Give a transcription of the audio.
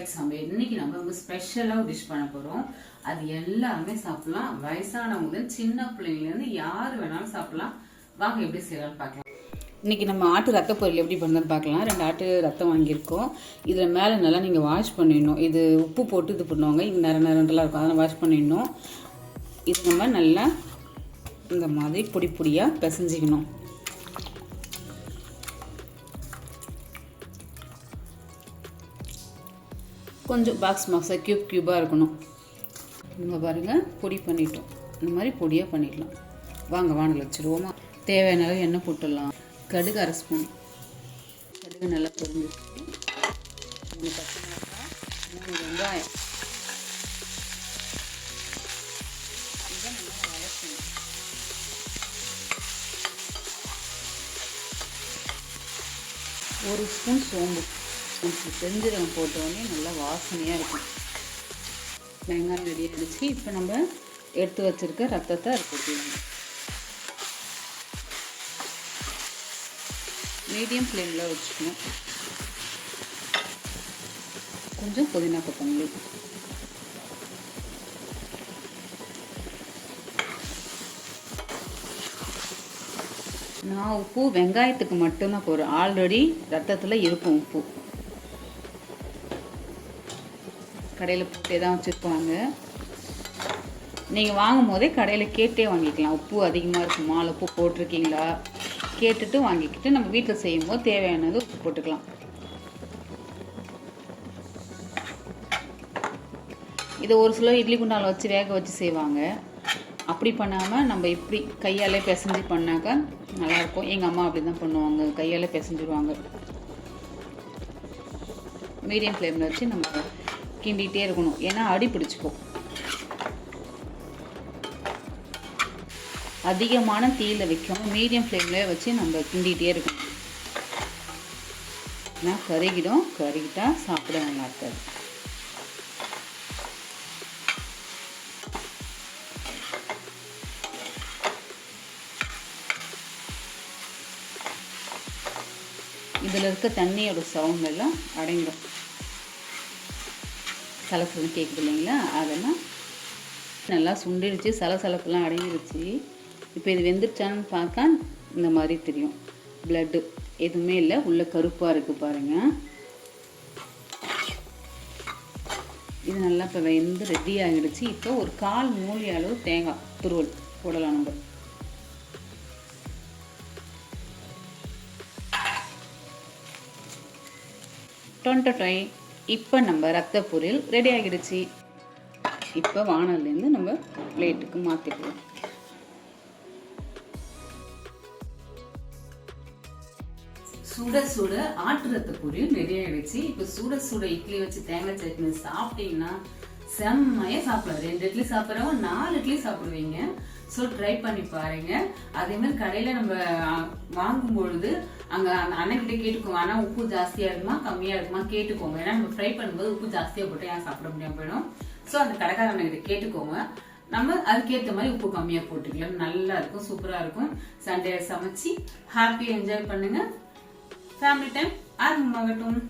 Back சமையல். இன்னைக்கு நம்ம ரொம்ப ஸ்பெஷலாக டிஷ் பண்ண போகிறோம். அது எல்லாமே சாப்பிடலாம். வயசானவங்க முதல் சின்ன பிள்ளைங்கலேருந்து யார் வேணாலும் சாப்பிடலாம். வாங்க எப்படி செய்யலாம்னு பார்க்கலாம். இன்றைக்கி நம்ம ஆட்டு ரத்த பொரியல் எப்படி பண்ணுறதுன்னு பார்க்கலாம். 2 ஆட்டு ரத்தம் வாங்கியிருக்கோம். இதில் மேலே நல்லா நீங்கள் வாஷ் பண்ணிடணும். இது உப்பு போட்டு இது பண்ணுவாங்க. இது நிறண்டெல்லாம் இருக்கும், அதெல்லாம் வாஷ் பண்ணிடணும். இது நம்ம நல்லா இந்த மாதிரி பொடி பொடியாக பிசைஞ்சிக்கணும். கொஞ்சம் பாக்ஸாக க்யூபாக இருக்கணும். இங்கே பாருங்கள், பொடி பண்ணிட்டோம். இந்த மாதிரி பொடியாக பண்ணிடலாம். வாங்க வானல் வச்சுருவோமா. தேவையான அளவு எண்ணெய் போட்டுடலாம். கடுகு 1/2 ஸ்பூன். கடுகு நல்லா பொரிஞ்சிச்சு. 3 பச்சை மிளகாய், 3 வெங்காயம். இதை நல்லா வதக்கணும். 1 ஸ்பூன் சோம்பு. பெருஞ்சீரகம் போட்டோடனே நல்லா வாசனையாக இருக்கும். வெங்காயம் ரெடி ஆகிடுச்சு. இப்போ நம்ம எடுத்து வச்சுருக்க ரத்தத்தை அது போட்டுக்கலாம். மீடியம் ஃப்ளேமில் வச்சுக்கணும். கொஞ்சம் புதினா கொத்தமல்லி. நான் உப்பு வெங்காயத்துக்கு மட்டும்தான் போடுறேன். ஆல்ரெடி ரத்தத்தில் இருக்கும் உப்பு. கடையில் போட்டே தான் வச்சுருப்பாங்க. நீங்கள் வாங்கும் போதே கடையில் கேட்டே வாங்கிக்கலாம். உப்பு அதிகமாக இருக்குமா, உப்பு போட்டிருக்கீங்களா கேட்டுட்டு வாங்கிக்கிட்டு நம்ம வீட்டில் செய்யும் போது தேவையானது உப்பு போட்டுக்கலாம். இதை ஒரு சிலர் இட்லி குண்டாவில் வச்சு வேக வச்சு செய்வாங்க. அப்படி பண்ணாமல் நம்ம இப்படி கையாலே பிசைஞ்சு பண்ணாக்கா நல்லாயிருக்கும். எங்கள் அம்மா அப்படி தான் பண்ணுவாங்க, கையாலே பிசைஞ்சிடுவாங்க. மீடியம் ஃப்ளேமில் வச்சு நம்ம கிண்டிகிட்டே இருக்கணும், ஏன்னா அடி பிடிச்சிக்கும். அதிகமான தீயில வைக்கணும். மீடியம் ஃப்ளேமில் வச்சு நம்ம கிண்டிகிட்டே இருக்கணும். ஏன்னா கருகிட்டா சாப்பிட நல்லா இருக்காது. இதில் இருக்க தண்ணியோட சவுண்ட் எல்லாம் அடங்கிடும். சலசலம் கேட்குது இல்லைங்களா, அதெல்லாம் நல்லா சுண்டிடுச்சு. சலசலப்பெல்லாம் அடங்கிடுச்சு. இப்போ இது வெந்துருச்சான்னு பார்த்தா இந்த மாதிரி தெரியும். பிளட்டு எதுவுமே இல்லை, உள்ள கருப்பாக இருக்குது பாருங்கள். இது நல்லா இப்போ வெந்து ரெடி ஆகிடுச்சு. இப்போ ஒரு 1/4 மூடி அளவு தேங்காய் துருவல் போடலாம். நம்ம டொன்டொட்டை. இப்போ நம்ம ரத்த பொரியல் ரெடி ஆகிடுச்சு. இப்போ வானல்லேருந்து நம்ம பிளேட்டுக்கு மாற்றிக்கலாம். சுட சுட ஆட்டு ரத்த பொரியல் ரெடி ஆகிடுச்சு. இப்போ சுட சுட இட்லி வச்சு தேங்காய் சட்னி சாப்பிட்டீங்கன்னா செம்மையாக சாப்பிடலாம். 2 இட்லி சாப்பிட்றவங்க 4 இட்லி சாப்பிடுவீங்க. ஸோ ட்ரை பண்ணி பாருங்க. அதே மாதிரி கடையில் நம்ம வாங்கும் பொழுது அங்கே அந்த அண்ணன்கிட்ட கேட்டுக்கோங்க, ஆனால் உப்பு ஜாஸ்தியாக இருக்குமா கம்மியாக இருக்குமா கேட்டுக்கோங்க. ஏன்னா நம்ம ஃப்ரை பண்ணும்போது உப்பு ஜாஸ்தியாக போட்டு ஏன் சாப்பிட முடியாமல் போயிடும். ஸோ அந்த கடைக்கார அண்ணன்கிட்ட கேட்டுக்கோங்க. நம்ம அதுக்கேற்ற மாதிரி உப்பு கம்மியாக போட்டுக்கலாம். நல்லா இருக்கும், சூப்பராக இருக்கும். சண்டே சமைச்சு ஹாப்பியாக என்ஜாய் பண்ணுங்க. Family time ஆரம்பமாகட்டும்.